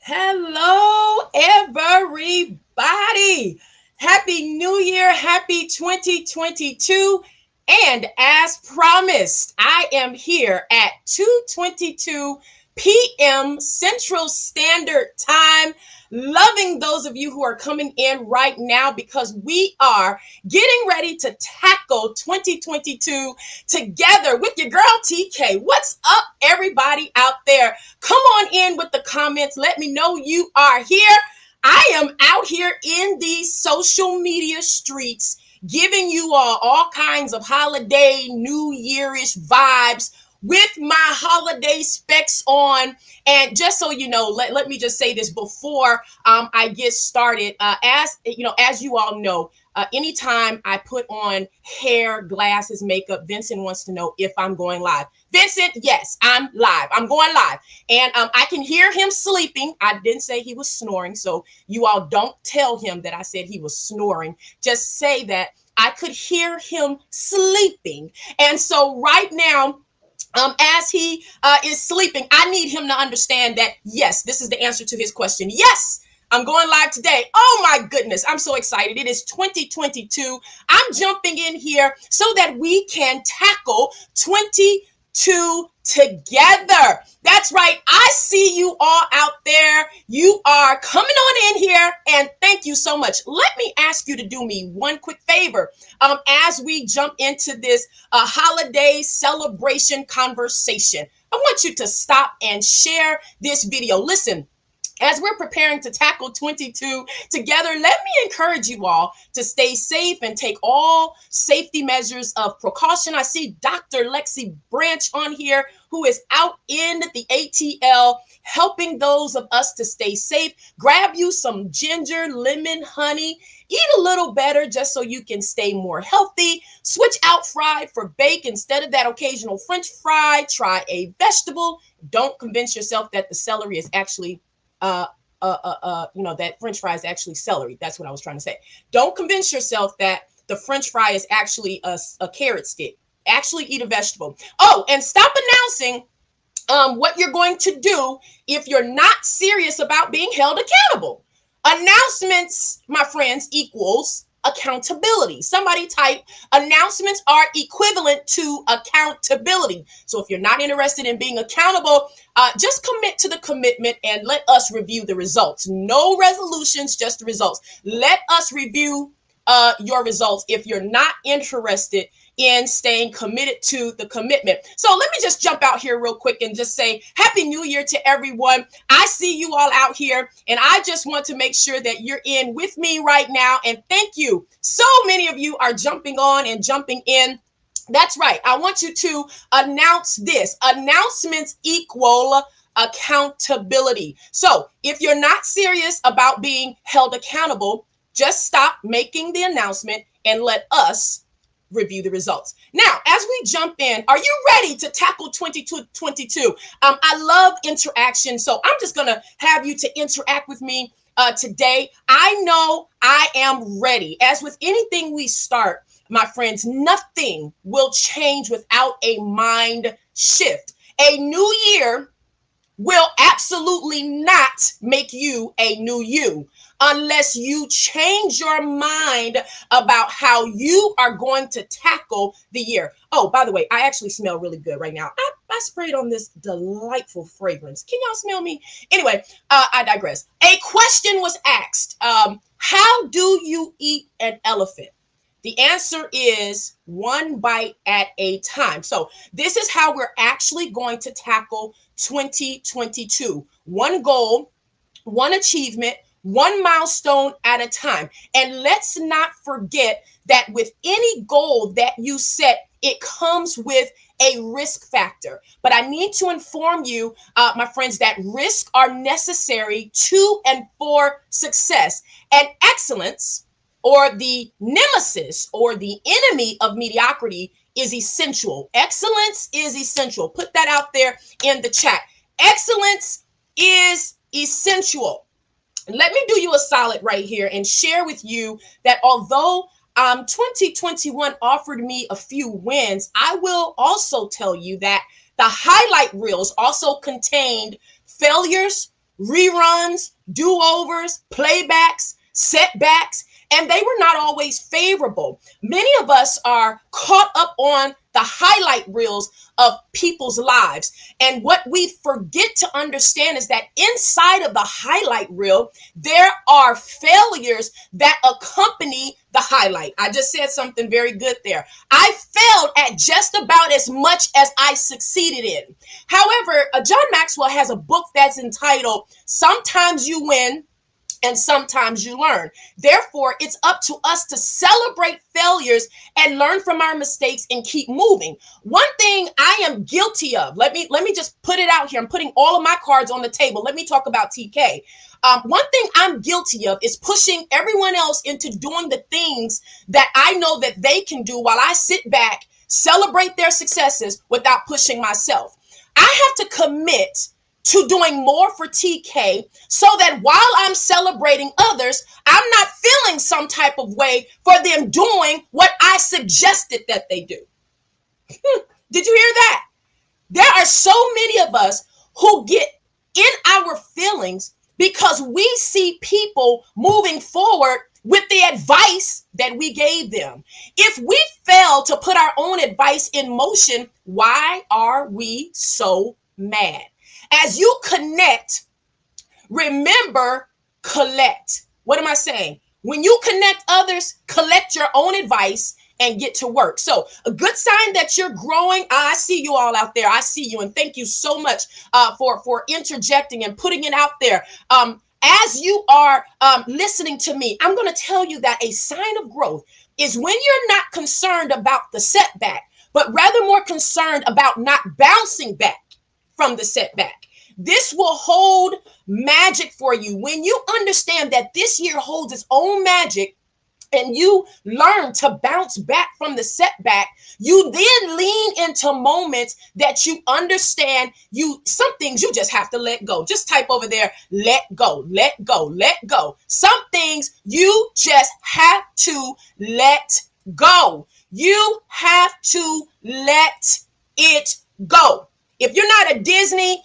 Hello, everybody. Happy New Year. Happy 2022. And as promised, I am here at 2:22 p.m. Central Standard Time. Loving those of you who are coming in right now because we are getting ready to tackle 2022 together with your girl TK. What's up, everybody out there? Come on in with the comments. Let me know you are here. I am out here in these social media streets giving you all kinds of holiday, New Yearish vibes with my holiday specs on. And just so you know, let me just say this before I get started. As you all know, anytime I put on hair, glasses, makeup, Vincent wants to know if I'm going live. Vincent, yes, I'm live. I'm going live. And I can hear him sleeping. I didn't say he was snoring. So you all don't tell him that I said he was snoring. Just say that I could hear him sleeping. And so right now, as he is sleeping, I need him to understand that, yes, this is the answer to his question. Yes, I'm going live today. Oh my goodness, I'm so excited. It is 2022. I'm jumping in here so that we can tackle 22 together. That's right. I see you all out there. You are coming on in here, and thank you so much. Let me ask you to do me one quick favor as we jump into this holiday celebration conversation. I want you to stop and share this video. Listen, as we're preparing to tackle 22 together, let me encourage you all to stay safe and take all safety measures of precaution. I see Dr. Lexi Branch on here, who is out in the ATL helping those of us to stay safe. Grab you some ginger, lemon, honey. Eat a little better just so you can stay more healthy. Switch out fried for bake instead of that occasional French fry. Try a vegetable. Don't convince yourself that the celery is actually that French fry is actually celery. That's what I was trying to say. Don't convince yourself that the French fry is actually a carrot stick. Actually eat a vegetable. Oh, and stop announcing what you're going to do if you're not serious about being held accountable. Announcements, my friends, equals accountability. Somebody type announcements are equivalent to accountability. So if you're not interested in being accountable, just commit to the commitment and let us review the results. No resolutions, just the results. Let us review your results if you're not interested in staying committed to the commitment. So let me just jump out here real quick and just say Happy New Year to everyone. I see you all out here, and I just want to make sure that you're in with me right now. And thank you. So many of you are jumping on and jumping in. That's right. I want you to announce this. Announcements equal accountability. So if you're not serious about being held accountable, just stop making the announcement and let us review the results. Now, as we jump in, are you ready to tackle 2022? I love interaction, so I'm just going to have you to interact with me today. I know I am ready. As with anything we start, my friends, nothing will change without a mind shift. A new year will absolutely not make you a new you unless you change your mind about how you are going to tackle the year. Oh, by the way, I actually smell really good right now. I sprayed on this delightful fragrance. Can y'all smell me? Anyway, I digress. A question was asked. How do you eat an elephant? The answer is one bite at a time. So this is how we're actually going to tackle 2022. One goal, one achievement, one milestone at a time. And let's not forget that with any goal that you set, it comes with a risk factor. But I need to inform you, my friends, that risks are necessary to and for success. And excellence, or the nemesis or the enemy of mediocrity, is essential. Excellence is essential. Put that out there in the chat. Excellence is essential. Let me do you a solid right here and share with you that although 2021 offered me a few wins, I will also tell you that the highlight reels also contained failures, reruns, do-overs, playbacks, setbacks, and they were not always favorable. Many of us are caught up on the highlight reels of people's lives. And what we forget to understand is that inside of the highlight reel, there are failures that accompany the highlight. I just said something very good there. I failed at just about as much as I succeeded in. However, John Maxwell has a book that's entitled Sometimes You Win and Sometimes You Learn. Therefore, it's up to us to celebrate failures and learn from our mistakes and keep moving. One thing I am guilty of, let me just put it out here. I'm putting all of my cards on the table. Let me talk about TK. One thing I'm guilty of is pushing everyone else into doing the things that I know that they can do while I sit back, celebrate their successes without pushing myself. I have to commit to doing more for TK so that while I'm celebrating others, I'm not feeling some type of way for them doing what I suggested that they do. Did you hear that? There are so many of us who get in our feelings because we see people moving forward with the advice that we gave them. If we fail to put our own advice in motion, why are we so mad? As you connect, remember, collect. What am I saying? When you connect others, collect your own advice and get to work. So a good sign that you're growing. I see you all out there. I see you. And thank you so much for interjecting and putting it out there. As you are listening to me, I'm going to tell you that a sign of growth is when you're not concerned about the setback, but rather more concerned about not bouncing back from the setback. This will hold magic for you. When you understand that this year holds its own magic and you learn to bounce back from the setback, you then lean into moments that you understand some things you just have to let go. Just type over there, let go, let go, let go. Some things you just have to let go. You have to let it go. If you're not a Disney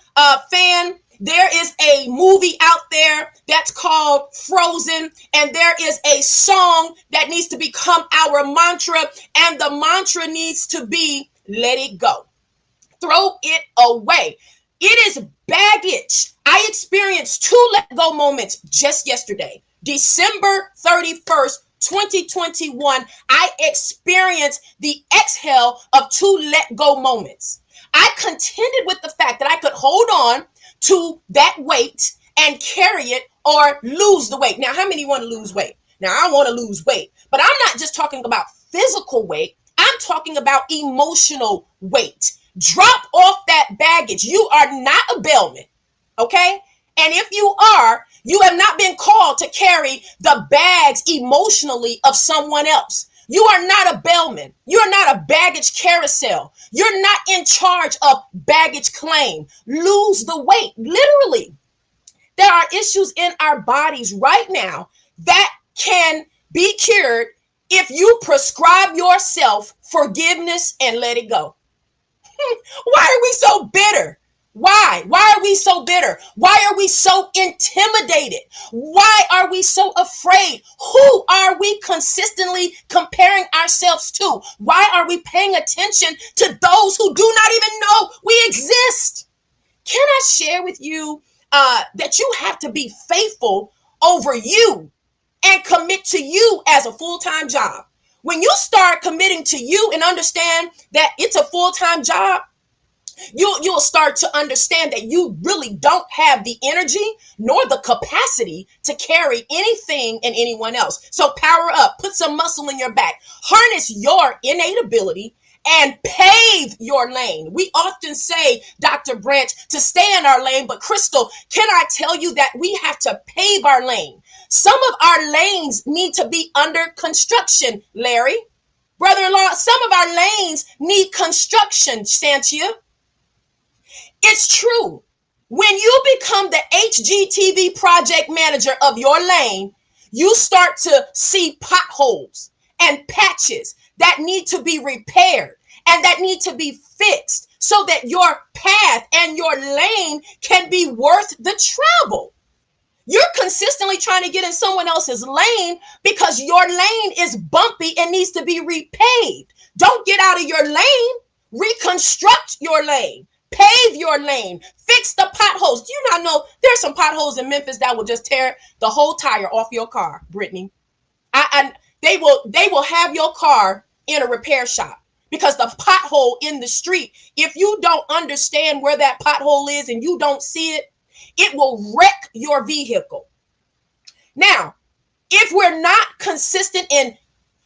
fan, there is a movie out there that's called Frozen, and there is a song that needs to become our mantra, and the mantra needs to be, let it go. Throw it away. It is baggage. I experienced 2 let go moments just yesterday. December 31st, 2021, I experienced the exhale of 2 let go moments. I contended with the fact that I could hold on to that weight and carry it or lose the weight. Now, how many want to lose weight? Now, I want to lose weight, but I'm not just talking about physical weight. I'm talking about emotional weight. Drop off that baggage. You are not a bellman, okay? And if you are, you have not been called to carry the bags emotionally of someone else. You are not a bellman. You're not a baggage carousel. You're not in charge of baggage claim. Lose the weight. Literally, there are issues in our bodies right now that can be cured if you prescribe yourself forgiveness and let it go. Why are we so bitter? Why? Why are we so bitter? Why are we so intimidated? Why are we so afraid? Who are we consistently comparing ourselves to? Why are we paying attention to those who do not even know we exist? Can I share with you that you have to be faithful over you and commit to you as a full-time job? When you start committing to you and understand that it's a full-time job, you'll start to understand that you really don't have the energy nor the capacity to carry anything and anyone else. So power up, put some muscle in your back, harness your innate ability and pave your lane. We often say, Dr. Branch, to stay in our lane, but Crystal, can I tell you that we have to pave our lane? Some of our lanes need to be under construction, Larry. Brother-in-law, some of our lanes need construction, Santia. It's true. When you become the HGTV project manager of your lane, you start to see potholes and patches that need to be repaired and that need to be fixed so that your path and your lane can be worth the travel. You're consistently trying to get in someone else's lane because your lane is bumpy and needs to be repaved. Don't get out of your lane. Reconstruct your lane. Pave your lane. Fix the potholes. Do you not know there's some potholes in Memphis that will just tear the whole tire off your car, Brittany? They will have your car in a repair shop because the pothole in the street, if you don't understand where that pothole is and you don't see it, it will wreck your vehicle. Now, if we're not consistent in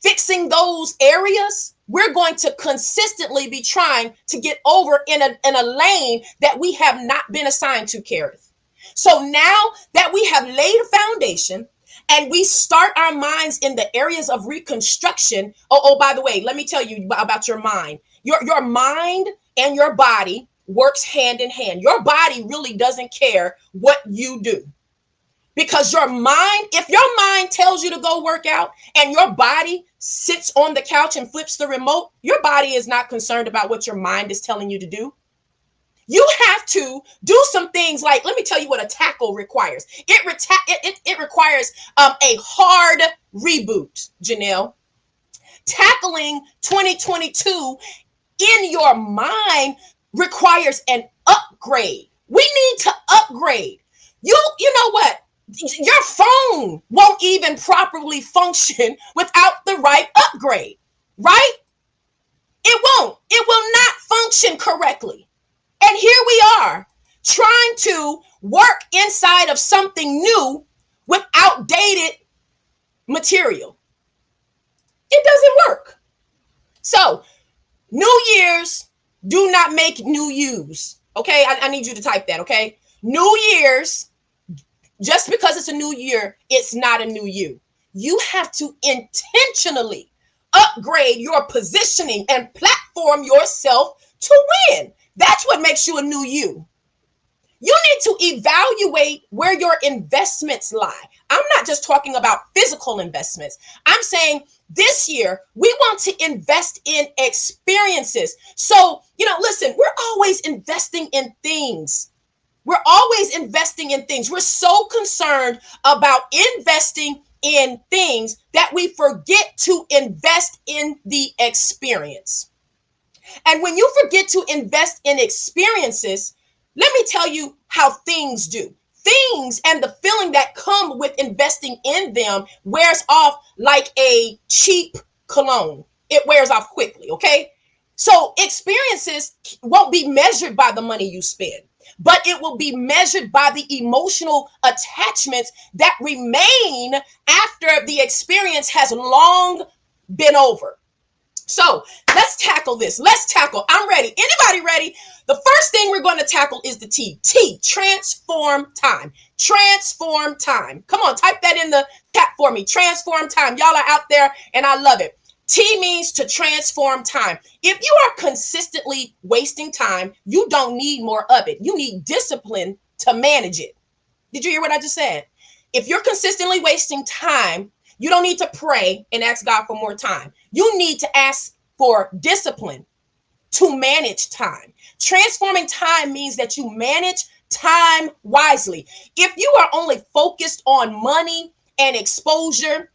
fixing those areas, we're going to consistently be trying to get over in a lane that we have not been assigned to, Kareth. So now that we have laid a foundation and we start our minds in the areas of reconstruction. By the way, let me tell you about your mind. Your mind and your body works hand in hand. Your body really doesn't care what you do. Because your mind, if your mind tells you to go work out and your body sits on the couch and flips the remote, your body is not concerned about what your mind is telling you to do. You have to do some things like, let me tell you what a tackle requires. It requires a hard reboot, Janelle. Tackling 2022 in your mind requires an upgrade. We need to upgrade. You know what? Your phone won't even properly function without the right upgrade, right? It won't. It will not function correctly. And here we are trying to work inside of something new with outdated material. It doesn't work. So, New Year's, do not make new yous. Okay, I need you to type that, okay? New Year's, just because it's a new year, it's not a new you. You have to intentionally upgrade your positioning and platform yourself to win. That's what makes you a new you. You need to evaluate where your investments lie. I'm not just talking about physical investments. I'm saying this year, we want to invest in experiences. So, listen, we're always investing in things. We're always investing in things. We're so concerned about investing in things that we forget to invest in the experience. And when you forget to invest in experiences, let me tell you how things do. Things and the feeling that come with investing in them wears off like a cheap cologne. It wears off quickly, okay? So experiences won't be measured by the money you spend, but it will be measured by the emotional attachments that remain after the experience has long been over. So let's tackle this. Let's tackle. I'm ready. Anybody ready? The first thing we're going to tackle is the T. T, transform time. Transform time. Come on, type that in the chat for me. Transform time. Y'all are out there and I love it. T means to transform time. If you are consistently wasting time, you don't need more of it. You need discipline to manage it. Did you hear what I just said? If you're consistently wasting time, you don't need to pray and ask God for more time. You need to ask for discipline to manage time. Transforming time means that you manage time wisely. If you are only focused on money and exposure,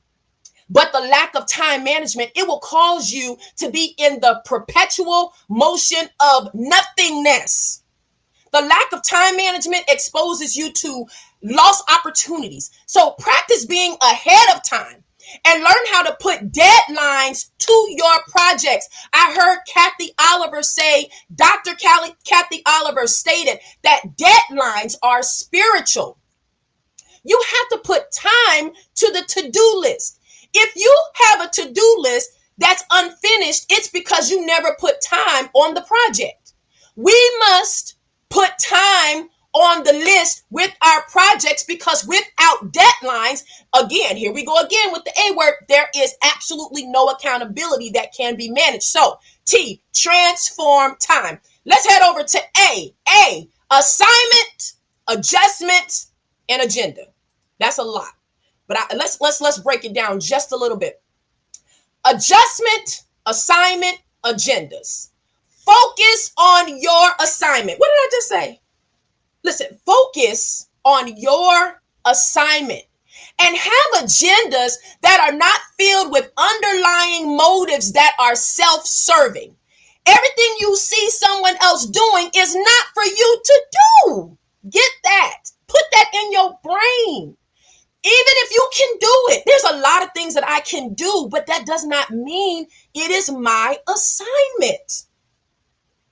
but the lack of time management, it will cause you to be in the perpetual motion of nothingness. The lack of time management exposes you to lost opportunities. So practice being ahead of time and learn how to put deadlines to your projects. I heard Kathy Oliver say, Dr. Kathy Oliver stated that deadlines are spiritual. You have to put time to the to-do list. If you have a to-do list that's unfinished, it's because you never put time on the project. We must put time on the list with our projects because without deadlines, again, here we go again with the A word, there is absolutely no accountability that can be managed. So T, transform time. Let's head over to A. A, assignment, adjustment, and agenda. That's a lot. But let's break it down just a little bit. Adjustment, assignment, agendas. Focus on your assignment. What did I just say? Listen, focus on your assignment and have agendas that are not filled with underlying motives that are self-serving. Everything you see someone else doing is not for you to do. Get that. Put that in your brain. Even if you can do it, there's a lot of things that I can do, but that does not mean it is my assignment.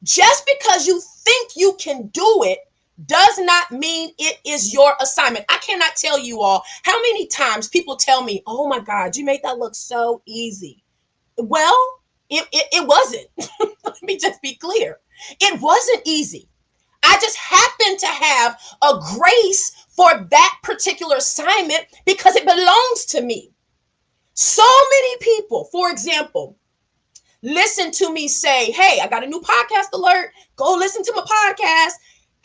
Just because you think you can do it does not mean it is your assignment. I cannot tell you all how many times people tell me, oh my God, you made that look so easy. Well, it wasn't. Let me just be clear. It wasn't easy. I just happen to have a grace for that particular assignment because it belongs to me. So many people, for example, listen to me say, hey, I got a new podcast alert. Go listen to my podcast.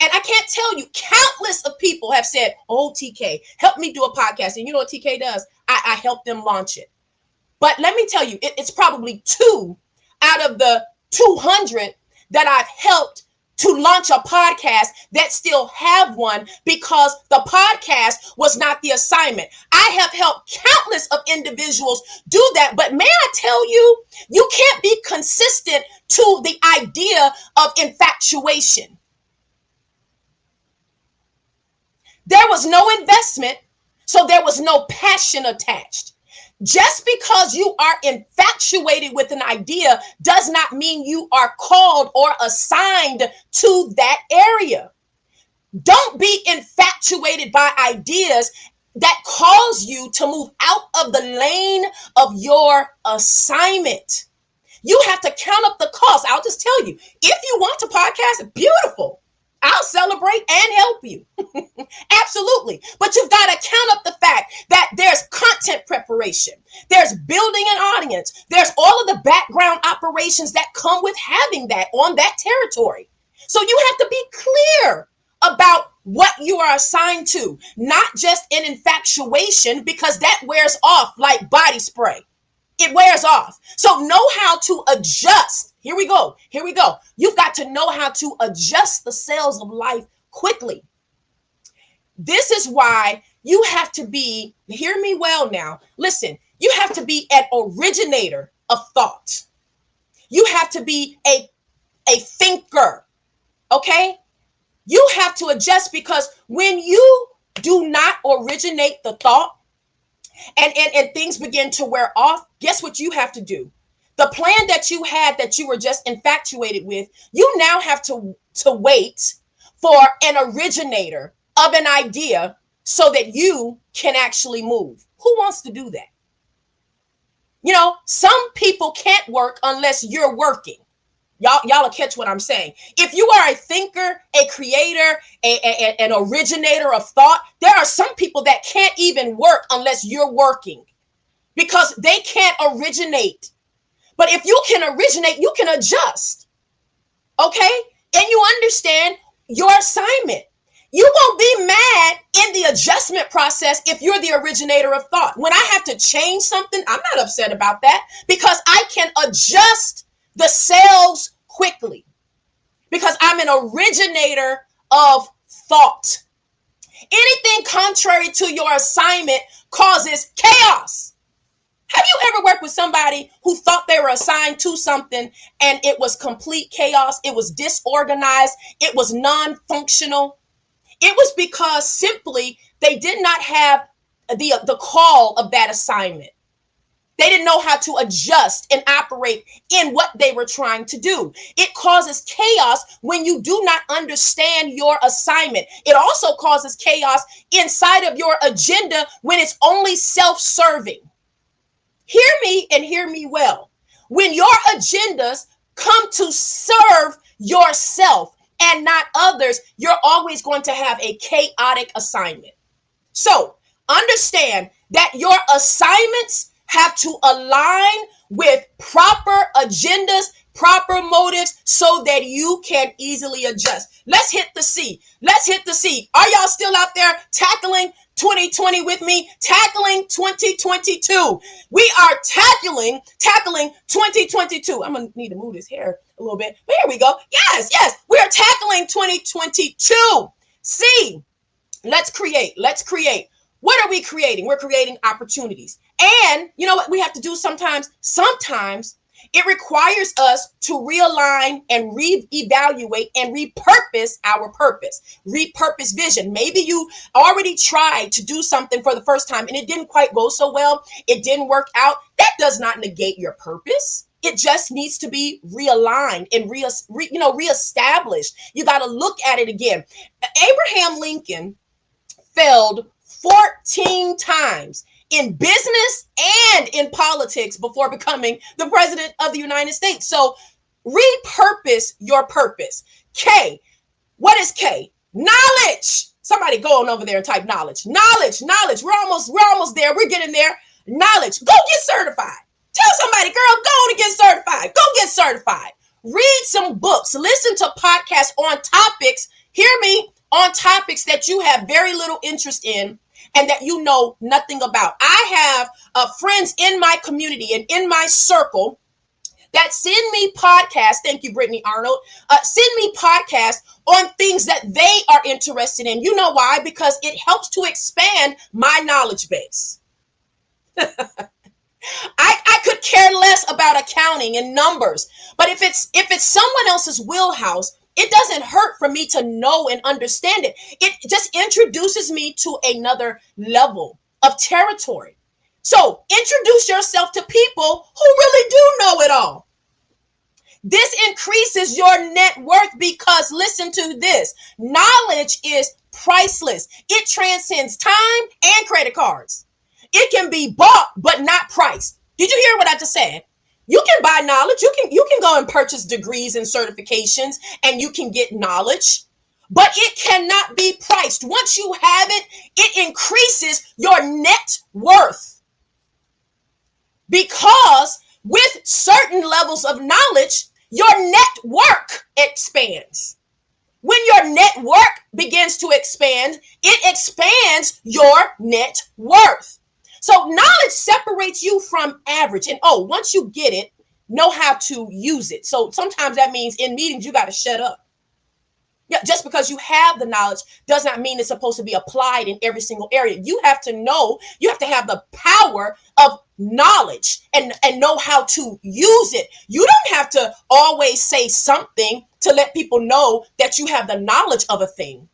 And I can't tell you, countless of people have said, oh, TK, help me do a podcast. And you know what TK does? I help them launch it. But let me tell you, it's probably 2 out of the 200 that I've helped to launch a podcast that still have one because the podcast was not the assignment. I have helped countless of individuals do that. But may I tell you, you can't be consistent to the idea of infatuation. There was no investment, so there was no passion attached. Just because you are infatuated with an idea does not mean you are called or assigned to that area. Don't be infatuated by ideas that cause you to move out of the lane of your assignment. You have to count up the cost. I'll just tell you, if you want to podcast, beautiful. I'll celebrate and help you. Absolutely. But you've got to count up the fact that there's content preparation. There's building an audience. There's all of the background operations that come with having that on that territory. So you have to be clear about what you are assigned to, not just an infatuation, because that wears off like body spray. It wears off. So know how to adjust. Here we go. Here we go. You've got to know how to adjust the sails of life quickly. This is why you have to be, hear me well now. Listen, you have to be an originator of thought. You have to be a thinker. Okay? You have to adjust because when you do not originate the thought and things begin to wear off, guess what you have to do? The plan that you had that you were just infatuated with, you now have to wait for an originator of an idea so that you can actually move. Who wants to do that? You know, some people can't work unless you're working. Y'all will catch what I'm saying. If you are a thinker, a creator, an originator of thought, there are some people that can't even work unless you're working because they can't originate. But if you can originate, you can adjust. Okay? And you understand your assignment. You won't be mad in the adjustment process if you're the originator of thought. When I have to change something, I'm not upset about that because I can adjust the sails quickly because I'm an originator of thought. Anything contrary to your assignment causes chaos. Have you ever worked with somebody who thought they were assigned to something and it was complete chaos? It was disorganized. It was non-functional. It was because simply they did not have the call of that assignment. They didn't know how to adjust and operate in what they were trying to do. It causes chaos when you do not understand your assignment. It also causes chaos inside of your agenda when it's only self-serving. Hear me and hear me well. When your agendas come to serve yourself and not others, you're always going to have a chaotic assignment. So understand that your assignments have to align with proper agendas, proper motives, so that you can easily adjust. Let's hit the C. Let's hit the C. Are y'all still out there tackling 2020 with me? Tackling 2022. We are tackling 2022. I'm going to need to move this hair a little bit, but here we go. Yes, we are tackling 2022. C. Let's create. What are we creating? We're creating opportunities. And you know what we have to do sometimes? Sometimes it requires us to realign and reevaluate and repurpose our purpose, repurpose vision. Maybe you already tried to do something for the first time and it didn't quite go so well. It didn't work out. That does not negate your purpose. It just needs to be realigned and reestablished. You got to look at it again. Abraham Lincoln failed 14 times in business and in politics before becoming the president of the United States. So repurpose your purpose. K, what is K? Knowledge. Somebody go on over there and type knowledge. Knowledge. We're almost there. We're getting there. Knowledge. Go get certified. Tell somebody, girl, go on and get certified. Go get certified. Read some books. Listen to podcasts on topics. Hear me, on topics that you have very little interest in and that you know nothing about. I have friends in my community and in my circle that send me podcasts. Thank you, Brittany Arnold. Send me podcasts on things that they are interested in. You know why? Because it helps to expand my knowledge base. I could care less about accounting and numbers, but if it's someone else's wheelhouse, it doesn't hurt for me to know and understand it. It just introduces me to another level of territory. So introduce yourself to people who really do know it all. This increases your net worth because listen to this. Knowledge is priceless. It transcends time and credit cards. It can be bought, but not priced. Did you hear what I just said? You can buy knowledge. You can go and purchase degrees and certifications and you can get knowledge, but it cannot be priced. Once you have it, it increases your net worth because with certain levels of knowledge, your network expands. When your network begins to expand, it expands your net worth. So knowledge separates you from average. And once you get it, know how to use it. So sometimes that means in meetings, you got to shut up. Yeah, just because you have the knowledge does not mean it's supposed to be applied in every single area. You have to know, you have to have the power of knowledge and know how to use it. You don't have to always say something to let people know that you have the knowledge of a thing.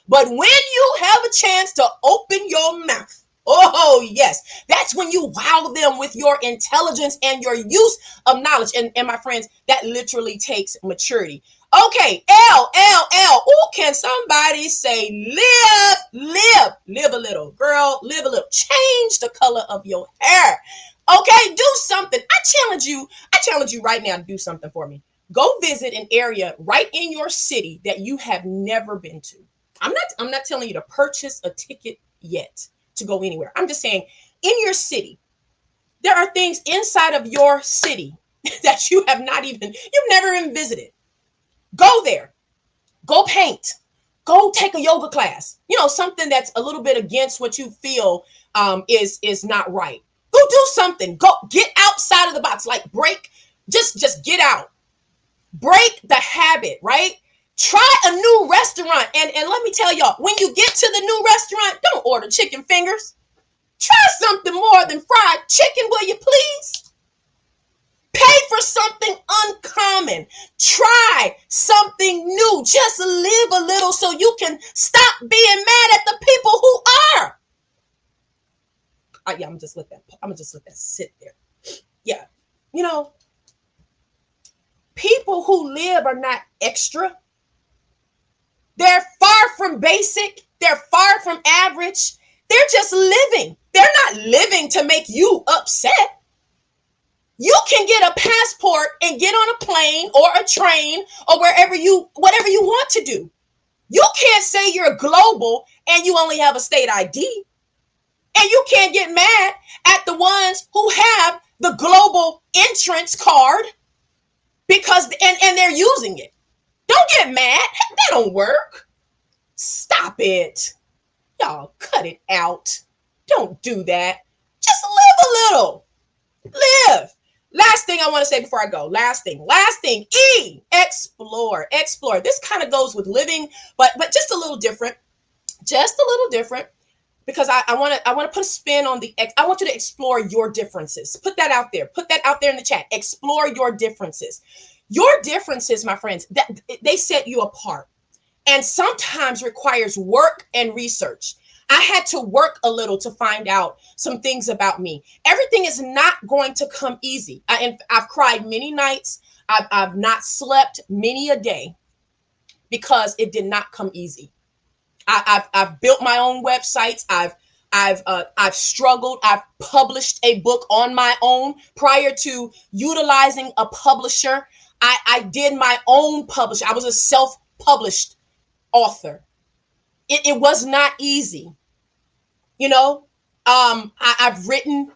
But when you have a chance to open your mouth, oh, yes. That's when you wow them with your intelligence and your use of knowledge. And my friends, that literally takes maturity. Okay, L. Oh, can somebody say live a little, girl, live a little. Change the color of your hair. Okay, do something. I challenge you right now to do something for me. Go visit an area right in your city that you have never been to. I'm not telling you to purchase a ticket yet to go anywhere. I'm just saying in your city, there are things inside of your city that you've never even visited. Go there, go paint, go take a yoga class, something that's a little bit against what you feel is not right. Go do something, go get outside of the box, like just get out, break the habit, right? Try a new restaurant. And let me tell y'all, when you get to the new restaurant, don't order chicken fingers. Try something more than fried chicken, will you please? Pay for something uncommon. Try something new. Just live a little so you can stop being mad at the people who are. I'm gonna just let that sit there. Yeah. People who live are not extra. They're far from basic. They're far from average. They're just living. They're not living to make you upset. You can get a passport and get on a plane or a train or whatever you want to do. You can't say you're global and you only have a state ID. And you can't get mad at the ones who have the global entrance card because and they're using it. Don't get mad. That don't work. Stop it. Y'all cut it out. Don't do that. Just live a little. Live. Last thing I want to say before I go. Last thing. E, explore. This kind of goes with living, but just a little different. because I want to put a spin on I want you to explore your differences. Put that out there. Put that out there in the chat. Explore your differences. Your differences, my friends, that they set you apart, and sometimes requires work and research. I had to work a little to find out some things about me. Everything is not going to come easy. I've cried many nights. I've not slept many a day because it did not come easy. I've built my own websites. I've struggled. I've published a book on my own prior to utilizing a publisher. I did my own publishing. I was a self-published author. It was not easy. You know, I've written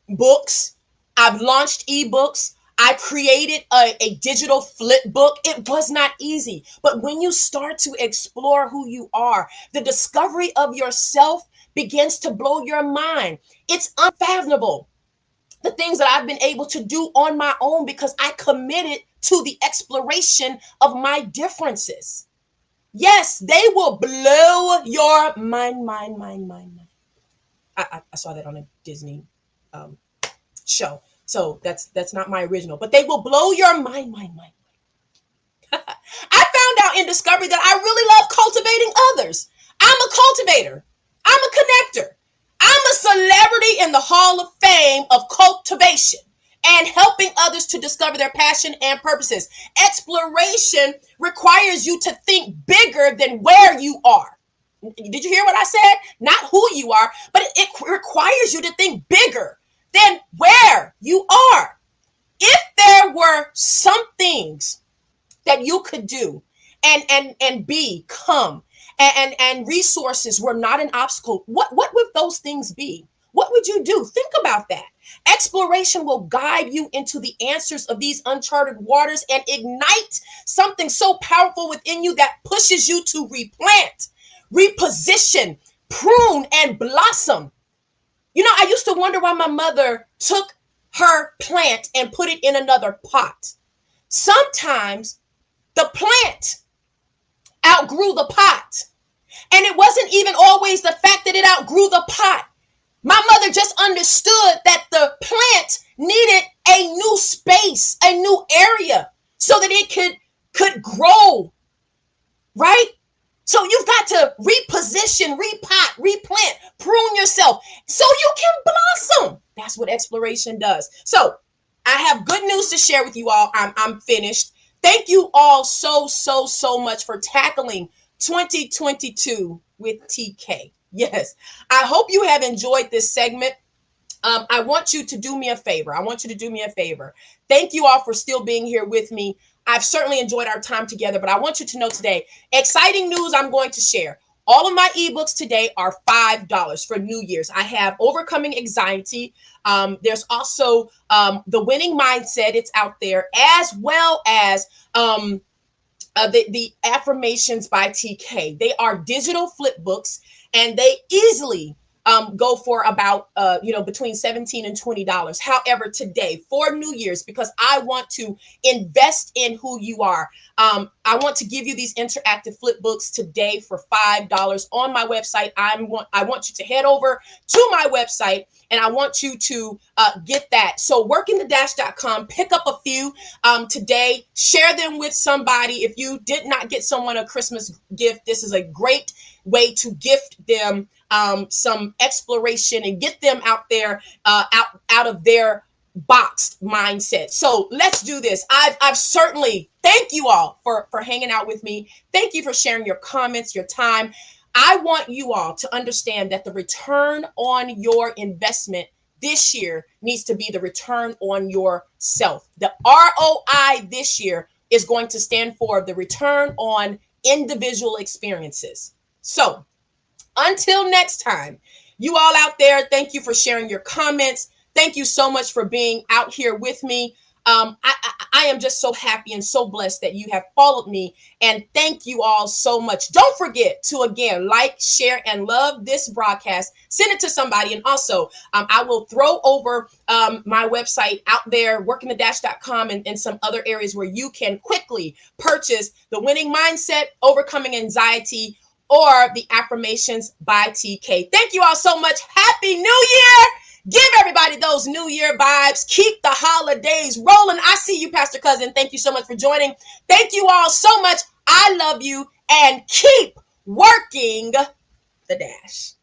books. I've launched ebooks. I created a digital flip book. It was not easy. But when you start to explore who you are, the discovery of yourself begins to blow your mind. It's unfathomable, the things that I've been able to do on my own because I committed to the exploration of my differences. Yes, they will blow your mind. I saw that on a Disney show. So that's not my original, but they will blow your mind. I found out in discovery that I really love cultivating others. I'm a cultivator. I'm a connector. I'm a celebrity in the Hall of Fame of cultivation and helping others to discover their passion and purposes. Exploration requires you to think bigger than where you are. Did you hear what I said? Not who you are, but it requires you to think bigger than where you are. If there were some things that you could do and become and resources were not an obstacle, what would those things be? What would you do? Think about that. Exploration will guide you into the answers of these uncharted waters and ignite something so powerful within you that pushes you to replant, reposition, prune, and blossom. You know, I used to wonder why my mother took her plant and put it in another pot. Sometimes the plant outgrew the pot. And it wasn't even always the fact that it outgrew the pot. My mother just understood that the plant needed a new space, a new area, so that it could grow, right? So you've got to reposition, repot, replant, prune yourself so you can blossom. That's what exploration does. So I have good news to share with you all. I'm finished. Thank you all so much for tackling 2022 with TK. Yes, I hope you have enjoyed this segment. I want you to do me a favor. Thank you all for still being here with me. I've certainly enjoyed our time together, but I want you to know today, exciting news I'm going to share. All of my ebooks today are $5 for New Year's. I have Overcoming Anxiety. There's also The Winning Mindset. It's out there, as well as the Affirmations by TK. They are digital flip books, and they easily go for about between $17 and $20. However, today for New Year's, because I want to invest in who you are, I want to give you these interactive flip books today for $5 on my website. I want you to head over to my website, and I want you to get that. So workingthedash.com, pick up a few today, share them with somebody. If you did not get someone a Christmas gift, this is a great way to gift them some exploration and get them out there, out of their boxed mindset. So let's do this. I've certainly, thank you all for hanging out with me. Thank you for sharing your comments, your time. I want you all to understand that the return on your investment this year needs to be the return on yourself. The ROI this year is going to stand for the return on individual experiences. So until next time, you all out there, thank you for sharing your comments. Thank you so much for being out here with me. I am just so happy and so blessed that you have followed me. And thank you all so much. Don't forget to, again, like, share, and love this broadcast. Send it to somebody. And also, I will throw over my website out there, workingthedash.com, and some other areas where you can quickly purchase The Winning Mindset, Overcoming Anxiety, or the affirmations by TK. Thank you all so much. Happy New Year. Give everybody those New Year vibes. Keep the holidays rolling. I see you, Pastor Cousin. Thank you so much for joining. Thank you all so much. I love you, and keep working the dash.